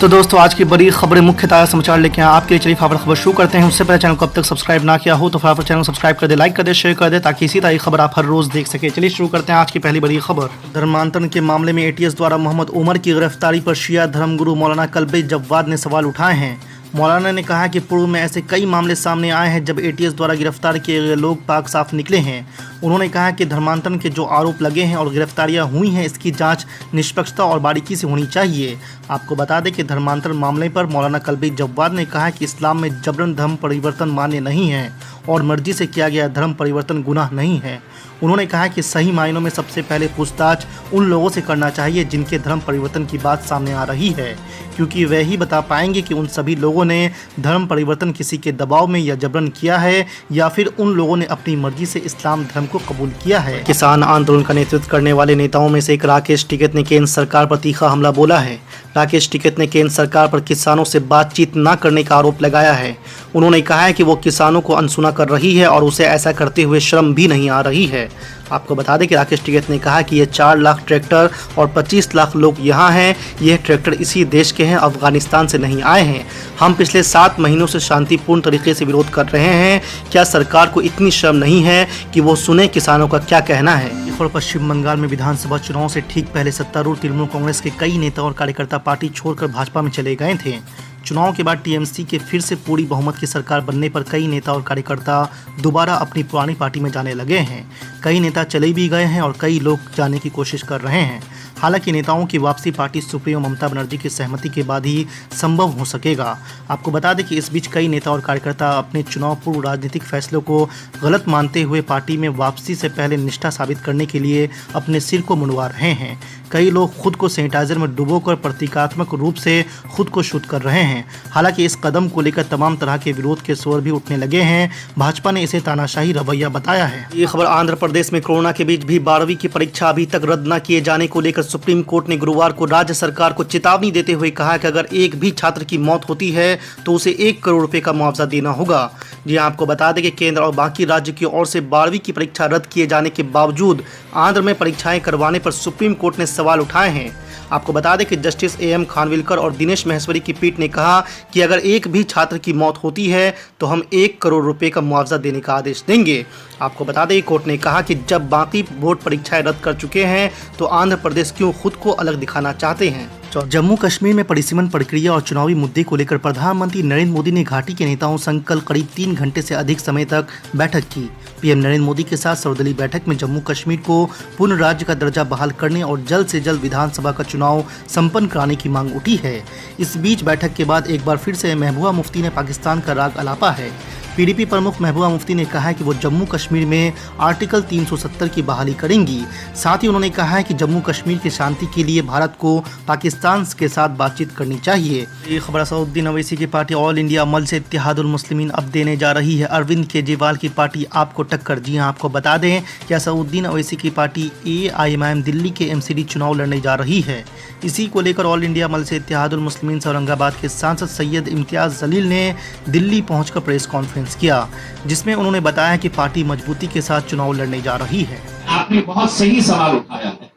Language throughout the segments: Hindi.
तो दोस्तों आज की बड़ी खबरें मुख्य ताज़ा समाचार लेके आपके लिए चलिए फटाफट खबर शुरू करते हैं। उससे पहले चैनल को अब तक सब्सक्राइब ना किया हो तो फटाफट चैनल सब्सक्राइब कर दे, लाइक कर दे, शेयर कर दे ताकि इसी तरह खबर आप हर रोज देख सके। चलिए शुरू करते हैं आज की पहली बड़ी खबर। धर्मांतरण के मामले में एटीएस द्वारा मोहम्मद उमर की गिरफ्तारी पर शिया धर्मगुरु मौलाना कल्बे जव्वाद ने सवाल उठाए हैं। मौलाना ने कहा कि पूर्व में ऐसे कई मामले सामने आए हैं जब एटीएस द्वारा गिरफ्तार किए गए लोग पाक साफ निकले हैं। उन्होंने कहा कि धर्मांतरण के जो आरोप लगे हैं और गिरफ्तारियां हुई हैं इसकी जांच निष्पक्षता और बारीकी से होनी चाहिए। आपको बता दें कि धर्मांतरण मामले पर मौलाना कल्बे जव्वाद ने कहा कि इस्लाम में जबरन धर्म परिवर्तन मान्य नहीं है और मर्जी से किया गया धर्म परिवर्तन गुनाह नहीं है। उन्होंने कहा कि सही मायनों में सबसे पहले पूछताछ उन लोगों से करना चाहिए जिनके धर्म परिवर्तन की बात सामने आ रही है, क्योंकि वे ही बता पाएंगे कि उन सभी लोगों ने धर्म परिवर्तन किसी के दबाव में या जबरन किया है या फिर उन लोगों ने अपनी मर्जी से इस्लाम धर्म को कबूल किया है। किसान आंदोलन का नेतृत्व करने वाले नेताओं में से एक राकेश टिकैत ने केंद्र सरकार पर तीखा हमला बोला है। राकेश टिकैत ने केंद्र सरकार पर किसानों से बातचीत न करने का आरोप लगाया है। उन्होंने कहा है कि वो किसानों को अनसुना कर रही है और उसे ऐसा करते हुए शर्म भी नहीं आ रही है। आपको बता दें कि राकेश टिकैत ने कहा कि ये 4 लाख ट्रैक्टर और 25 लाख लोग यहाँ हैं। यह ट्रैक्टर इसी देश के हैं, अफगानिस्तान से नहीं आए हैं। हम पिछले 7 महीनों से शांतिपूर्ण तरीके से विरोध कर रहे हैं। क्या सरकार को इतनी शर्म नहीं है कि वो सुने किसानों का क्या कहना है। और पश्चिम बंगाल में विधानसभा चुनाव से ठीक पहले सत्तारूढ़ तृणमूल कांग्रेस के कई नेता और कार्यकर्ता पार्टी छोड़कर भाजपा में चले गए थे। चुनाव के बाद टीएमसी के फिर से पूरी बहुमत की सरकार बनने पर कई नेता और कार्यकर्ता दोबारा अपनी पुरानी पार्टी में जाने लगे हैं। कई नेता चले भी गए हैं और कई लोग जाने की कोशिश कर रहे हैं। हालांकि नेताओं की वापसी पार्टी सुप्रीमो ममता बनर्जी की सहमति के बाद ही संभव हो सकेगा। आपको बता दें कि इस बीच कई नेता और कार्यकर्ता अपने चुनाव पूर्व राजनीतिक फैसलों को गलत मानते हुए पार्टी में वापसी से पहले निष्ठा साबित करने के लिए अपने सिर को मुंडवा रहे हैं। कई लोग खुद को सैनिटाइजर में डुबोकर प्रतीकात्मक रूप से खुद को शुद्ध कर रहे हैं। हालांकि इस कदम को लेकर तमाम तरह के विरोध के स्वर भी उठने लगे हैं। भाजपा ने इसे तानाशाही रवैया बताया है। ये खबर आंध्र प्रदेश में कोरोना के बीच भी 12वीं की परीक्षा अभी तक रद्द न किए जाने को लेकर सुप्रीम कोर्ट ने गुरुवार को राज्य सरकार को चेतावनी देते हुए कहा कि अगर एक भी छात्र की मौत होती है तो उसे 1 करोड़ रुपए का मुआवजा देना होगा। जी आपको बता दें कि केंद्र और बाकी राज्य की ओर से 12वीं की परीक्षा रद्द किए जाने के बावजूद आंध्र में परीक्षाएं करवाने पर सुप्रीम कोर्ट ने सवाल उठाए हैं। आपको बता दें कि जस्टिस AM खानविलकर और दिनेश महेश्वरी की पीठ ने कहा कि अगर एक भी छात्र की मौत होती है तो हम 1 करोड़ रुपए का मुआवजा देने का आदेश देंगे। आपको बता दें कोर्ट ने कहा कि जब बाकी बोर्ड परीक्षाएं रद्द कर चुके हैं तो आंध्र प्रदेश क्यों खुद को अलग दिखाना चाहते हैं। जम्मू कश्मीर में परिसीमन प्रक्रिया और चुनावी मुद्दे को लेकर प्रधानमंत्री नरेंद्र मोदी ने घाटी के नेताओं संग कल करीब 3 घंटे से अधिक समय तक बैठक की। पीएम नरेंद्र मोदी के साथ सर्वदलीय बैठक में जम्मू कश्मीर को पूर्ण राज्य का दर्जा बहाल करने और जल्द से जल्द विधानसभा का चुनाव संपन्न कराने की मांग उठी है। इस बीच बैठक के बाद एक बार फिर से महबूबा मुफ्ती ने पाकिस्तान का राग अलापा है। पीडीपी प्रमुख महबूबा मुफ्ती ने कहा है कि वो जम्मू कश्मीर में आर्टिकल 370 की बहाली करेंगी। साथ ही उन्होंने कहा है कि जम्मू कश्मीर की शांति के लिए भारत को पाकिस्तान के साथ बातचीत करनी चाहिए। ये खबर असदुद्दीन ओवैसी की पार्टी ऑल इंडिया अमल से इत्तेहादुल मुस्लिमीन अब देने जा रही है अरविंद केजरीवाल की पार्टी आपको टक्कर। जी हां, आपको बता दें कि असदुद्दीन ओवैसी की पार्टी AIMIM दिल्ली के MCD चुनाव लड़ने जा रही है। इसी को लेकर ऑल इंडिया अमल से इत्तेहादुल मुस्लिमीन से औरंगाबाद के सांसद सैयद इम्तियाज जलील ने दिल्ली पहुंचकर प्रेस कॉन्फ्रेंस किया, जिसमें उन्होंने बताया कि पार्टी मजबूती के साथ चुनाव लड़ने जा रही है। आपने बहुत सही सवाल उठाया है।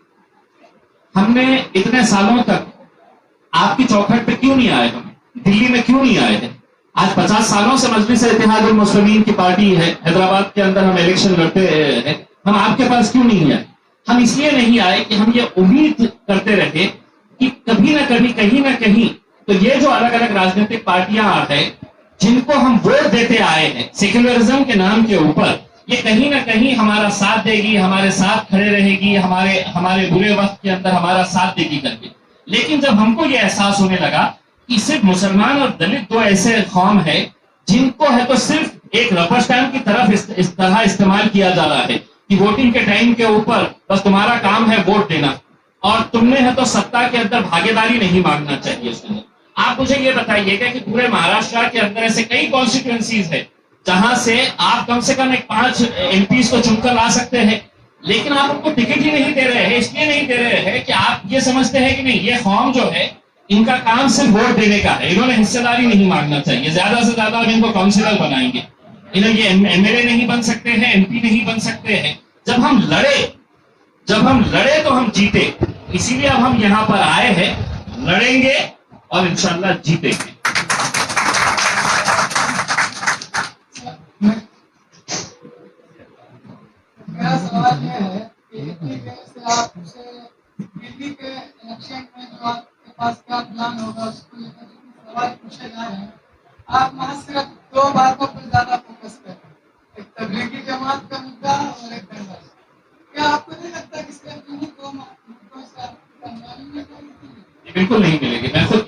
हमने इतने सालों तक आपकी चौखट पे क्यों नहीं आए, हम दिल्ली में क्यों नहीं आए थे। आज 50 सालों से मजलिस इत्तेहादुल मुस्लिमीन की पार्टी है, हैदराबाद के अंदर हम इलेक्शन लड़ते हैं, हम आपके पास क्यों नहीं आए। हम इसलिए नहीं आए कि हम ये उम्मीद करते रहे कि कभी ना कभी कहीं ना कहीं तो ये जो अलग अलग राजनीतिक पार्टियां हैं जिनको हम वोट देते आए हैं सेक्युलरिज्म के नाम के ऊपर, ये कहीं ना कहीं हमारा साथ देगी, हमारे साथ खड़े रहेगी, हमारे बुरे वक्त के अंदर हमारा साथ देगी करके। लेकिन जब हमको ये एहसास होने लगा कि सिर्फ मुसलमान और दलित 2 ऐसे कौम है जिनको है तो सिर्फ एक रबर स्टैम्प की तरफ इस तरह इस्तेमाल किया जा रहा है कि वोटिंग के टाइम के ऊपर बस तुम्हारा काम है वोट देना और तुमने है तो सत्ता के अंदर भागीदारी नहीं मांगना चाहिए उसमें। आप मुझे ये बताइएगा कि पूरे महाराष्ट्र के अंदर ऐसे कई कॉन्स्टिट्यूएंसीज है जहां से आप कम से कम 5 MPs को चुनकर ला सकते हैं, लेकिन आप उनको टिकट ही नहीं दे रहे हैं। इसलिए नहीं दे रहे हैं कि आप ये समझते हैं कि नहीं, ये कौम जो है इनका काम सिर्फ वोट देने का है, इन्होंने हिस्सेदारी नहीं मांगना चाहिए। ज्यादा से ज्यादा हम इनको काउंसिलर बनाएंगे, इन्हें ये MLA नहीं बन सकते हैं, MP नहीं बन सकते हैं। जब हम लड़े तो हम जीते, इसीलिए अब हम यहाँ पर आए हैं, लड़ेंगे और इंशाल्लाह जीतेंगे। मेरा सवाल ये है कि इतनी देर से आपसे दिल्ली के इलेक्शन में जो आपके पास क्या प्लान होगा उसको लेकर जितने सवाल पूछे जा रहे हैं, आप वहाँ सिर्फ दो बातों पर ज्यादा फोकस कर रहे हैं, एक तबलीगी जमात का मुद्दा और एक दरबार। क्या आपको नहीं लगता कि सिर्फ इन्हीं दो मुद्दों से आपकी कामयाबी मिल जाएगी? बिल्कुल नहीं मिलेगी। मैं खुद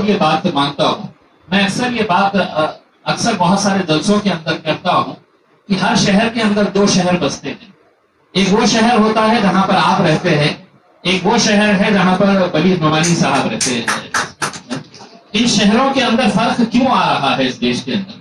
ये बात मानता हूँ। मैं अक्सर ये बात अक्सर बहुत सारे जलसों के अंदर करता हूँ कि हर शहर के अंदर दो शहर बसते हैं। एक वो शहर होता है जहां पर आप रहते हैं, एक वो शहर है जहां पर वलीद नोमानी साहब रहते हैं। इन शहरों के अंदर फर्क क्यों आ रहा है इस देश के अंदर?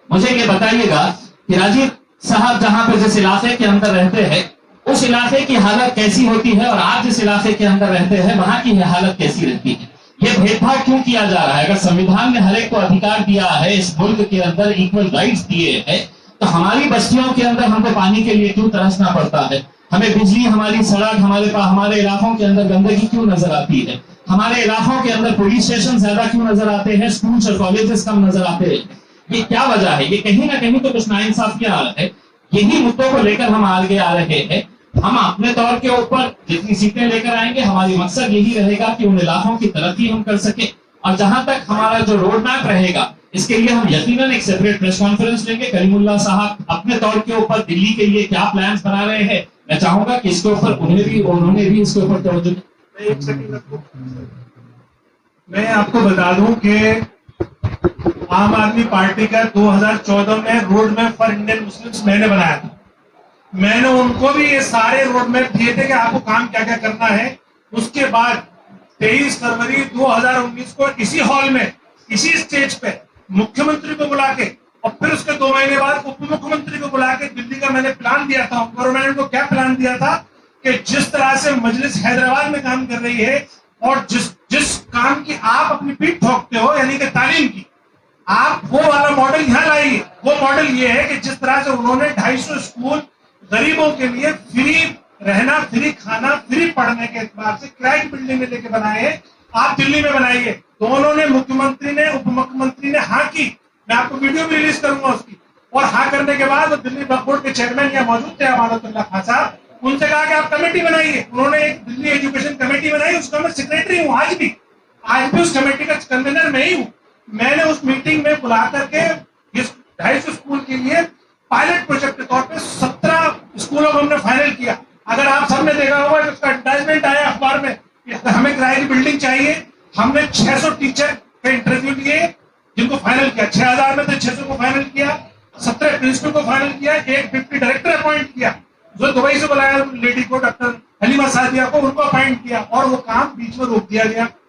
मुझे ये बताइएगा कि राजीव साहब जहां पर जिस इलाके के अंदर रहते हैं उस इलाके की हालत कैसी होती है और आप जिस इलाके के अंदर रहते हैं वहां की हालत कैसी रहती है? ये भेदभाव क्यों किया जा रहा है? अगर संविधान ने हर एक को अधिकार दिया है, इस मुल्क के अंदर इक्वल राइट्स दिए हैं, तो हमारी बस्तियों के अंदर हमको पानी के लिए क्यों तरसना पड़ता है? हमें बिजली, हमारी सड़क, हमारे इलाकों के अंदर गंदगी क्यों नजर आती है? हमारे इलाकों के अंदर पुलिस स्टेशन ज्यादा क्यों नजर आते हैं? स्कूल्स और कॉलेजेस कम नजर आते हैं? ये क्या वजह है? ये कहीं ना कहीं तो कुछ नाइंसाफियां है। यही मुद्दों को लेकर हम आगे आ रहे हैं। हम अपने तौर के ऊपर जितनी सीटें लेकर आएंगे, हमारी मकसद यही रहेगा कि उन इलाकों की तरक्की हम कर सके। और जहां तक हमारा जो रोड मैप रहेगा, इसके लिए हम यकीनन एक सेपरेट प्रेस कॉन्फ्रेंस लेंगे। करीमुल्लाह साहब अपने तौर के ऊपर दिल्ली के लिए क्या प्लान्स बना रहे हैं, मैं चाहूंगा कि इसके ऊपर उन्होंने भी इसके ऊपर तवज्जो। एक सेकंड, मैं आपको बता दूं कि आम आदमी पार्टी का 2014 में road map for Indian Muslims मैंने बनाया था। मैंने उनको भी ये सारे रोड मैप दिए थे कि आपको काम क्या क्या करना है। उसके बाद 23 फरवरी 2019 को इसी हॉल में, इसी स्टेज पे मुख्यमंत्री को बुला के और फिर उसके 2 महीने बाद उप मुख्यमंत्री को बुला के दिल्ली का मैंने प्लान दिया था। और मैंने उनको क्या प्लान दिया था कि जिस तरह से मजलिस हैदराबाद में काम कर रही है और जिस काम की आप अपनी पीठ ठोकते हो, यानी कि तालीम की, आप वो वाला मॉडल यहाँ लाइए। वो मॉडल ये है कि जिस तरह से उन्होंने 250 स्कूल गरीबों के लिए फ्री रहना, फ्री खाना, फ्री पढ़ने के एतबार से किराए की बिल्डिंग में लेके बनाए हैं, आप दिल्ली में बनाइए। दोनों ने, मुख्यमंत्री ने, उप मुख्यमंत्री ने हाँ की। मैं आपको वीडियो भी रिलीज करूंगा उसकी। और हाँ करने के बाद दिल्ली वक्फ बोर्ड के चेयरमैन यहाँ मौजूद थे अमानतुल्लाह खान साहब, उनसे कहा कि आप कमेटी बनाइए। उन्होंने एक दिल्ली एजुकेशन कमेटी बनाई, उसका मैं सेक्रेटरी हूँ आज भी उस कमेटी का कन्वीनर मैं ही हूँ। मैंने उस मीटिंग में बुला करके इस 250 स्कूल के लिए पायलट प्रोजेक्ट के तौर पे 17 स्कूलों को हमने फाइनल किया। अगर आप सबने देखा होगा कि उसका एडवर्टाइजमेंट आया अखबार में कि हमें किराए की बिल्डिंग चाहिए। हमने 600 टीचर के इंटरव्यू लिए जिनको फाइनल किया। 6000 में से 600 को फाइनल किया, 17 प्रिंसिपल को फाइनल किया, एक डिप्टी डायरेक्टर अपॉइंट किया जो दुबई से बुलाया लेडी को, डॉक्टर हलीमा सादिया को, उनको अपॉइंट किया और वो काम बीच में रोक दिया गया।